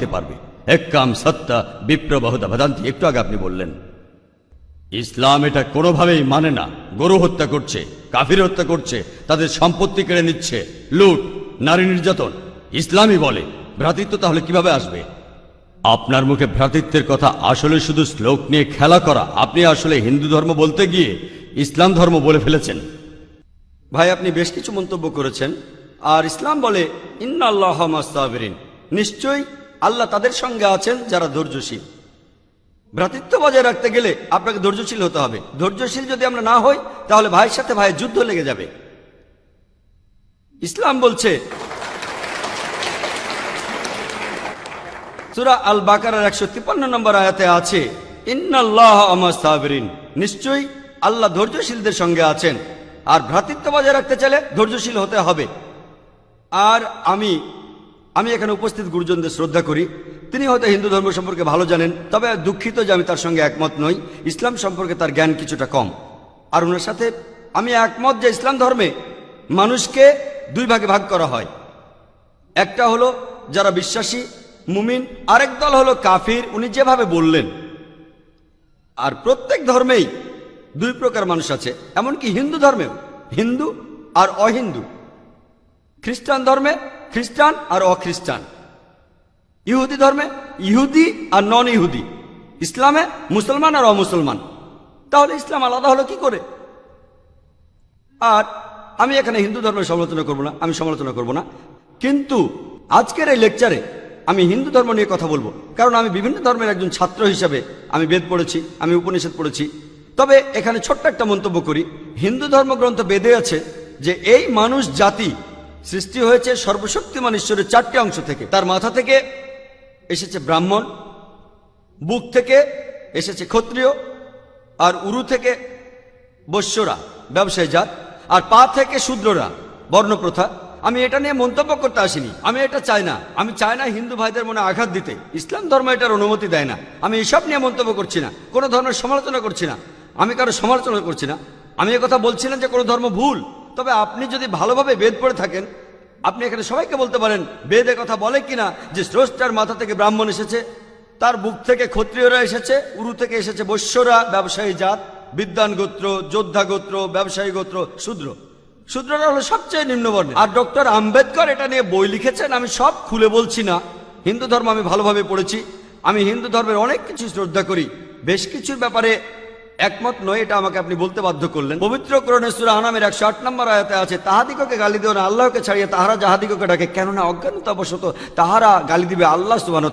দিতে পারবে। এক্কাম সত্তা বিপ্রবহতা ভদান্তি, একটু আগে আপনি বললেন ইসলাম এটা কোনোভাবেই মানে না। গরু হত্যা করছে, কাফির হত্যা করছে, তাদের সম্পত্তি কেড়ে নিচ্ছে, লুট, নারী নির্যাতন। ইসলামই বলে ভ্রাতৃত্ব, তাহলে কিভাবে আসবে? আপনার মুখে ভ্রাতৃত্বের কথা আসলে শুধু শ্লোক নিয়ে খেলা করা। আপনি আসলে হিন্দু ধর্ম বলতে গিয়ে ইসলাম ধর্ম বলে ফেলেছেন। ভাই, আপনি বেশ কিছু মন্তব্য করেছেন। আর ইসলাম বলে ইন্নাল্লাহ মা'আস সাবিরিন, নিশ্চয়ই আল্লাহ তাদের সঙ্গে আছেন যারা ধৈর্যশীল। ভ্রাতৃত্ব বজায় রাখতে গেলে আপনাকে ধৈর্যশীল হতে হবে। ধৈর্যশীল যদি আমরা না হই, তাহলে ভাইয়ের সাথে ভাইয়ের যুদ্ধ লেগে যাবে। ইসলাম বলছে সূরা আল বাকারার 153 নম্বর আয়াতে আছে ইন্নাল্লাহ মা'আস সাবিরিন, নিশ্চয়ই আল্লাহ ধৈর্যশীলদের সঙ্গে আছেন। আর ভ্রাতৃত্ব বজায় রাখতে চাইলে ধৈর্যশীল হতে হবে। আর আমি এখানে উপস্থিত গুরুজনদের শ্রদ্ধা করি। তিনি হয়তো হিন্দু ধর্ম সম্পর্কে ভালো জানেন, তবে দুঃখিত যে আমি তার সঙ্গে একমত নই। ইসলাম সম্পর্কে তার জ্ঞান কিছুটা কম। আর ওনার সাথে আমি একমত যে ইসলাম ধর্মে মানুষকে দুই ভাগে ভাগ করা হয়। একটা হলো যারা বিশ্বাসী মুমিন, আরেক দল হলো কাফির, উনি যেভাবে বললেন। আর প্রত্যেক ধর্মেই দুই প্রকার মানুষ আছে, এমনকি হিন্দু ধর্মেও হিন্দু আর অহিন্দু। খ্রিস্টান ধর্মে খ্রিস্টান আর অখ্রিস্টান, ইহুদি ধর্মে ইহুদি আর নন ইহুদি, ইসলামে মুসলমান আর অমুসলমান। তাহলে ইসলাম আলাদা হলো কি করে? আর আমি এখানে হিন্দু ধর্মের সমালোচনা করব না, আমি সমালোচনা করব না। কিন্তু আজকের এই লেকচারে আমি হিন্দু ধর্ম নিয়ে কথা বলবো, কারণ আমি বিভিন্ন ধর্মের একজন ছাত্র হিসাবে আমি বেদ পড়েছি, আমি উপনিষদ পড়েছি। তবে এখানে ছোট্ট একটা মন্তব্য করি। হিন্দু ধর্মগ্রন্থ বেদে আছে যে এই মানুষ জাতি সৃষ্টি হয়েছে সর্বশক্তিমান ঈশ্বরের 4টি অংশ থেকে। তার মাথা থেকে এসেছে ব্রাহ্মণ, বুক থেকে এসেছে ক্ষত্রিয়, আর উরু থেকে বৈশ্যরা ব্যবসায়ী জাত, আর পা থেকে শূদ্ররা বর্ণপ্রথা। আমি এটা নিয়ে মন্তব্য করতে আসিনি, আমি এটা চাই না। আমি চাই না হিন্দু ভাইদের মনে আঘাত দিতে। ইসলাম ধর্ম এটার অনুমতি দেয় না। আমি এসব নিয়ে মন্তব্য করছি না, কোনো ধর্মের সমালোচনা করছি না, আমি কারো সমালোচনা করছি না। আমি কথা বলছি না যে কোনো ধর্ম ভুল। তবে আপনি যদি ভালোভাবে বেদ পড়ে থাকেন, আপনি এখানে সবাইকে বলতে পারেন বেদে কথা বলে কিনা যে স্রষ্টার মাথা থেকে ব্রাহ্মণ এসেছে, তার বুক থেকে ক্ষত্রিয়রা এসেছে, উরু থেকে এসেছে বৈশ্যরা ব্যবসায়ী জাত, বিদ্বান গোত্র, যোদ্ধা গোত্র, ব্যবসায়ী গোত্র, শূদ্র। শূদ্ররা হলো সবচেয়ে নিম্নবর্ণের। আর ডক্টর আম্বেদকর এটা নিয়ে বই লিখেছেন। আমি সব খুলে বলছি না। হিন্দু ধর্ম আমি ভালোভাবে পড়েছি। আমি হিন্দু ধর্মের অনেক কিছু শ্রদ্ধা করি, বেশ কিছুর ব্যাপারে একমত নয়, এটা আমাকে আপনি বলতে বাধ্য করলেন। পবিত্র কোরআনে সূরা আনামের 108 নম্বর আয়াতে আছে তাহাদিগকে গালি দিও না আল্লাহকে ছাড়িয়ে তাহারা যাহাদিগকে ডাকে, কেননা অজ্ঞানতাবশত তাহারা গালি দিবে আল্লাহ সুবহানাহু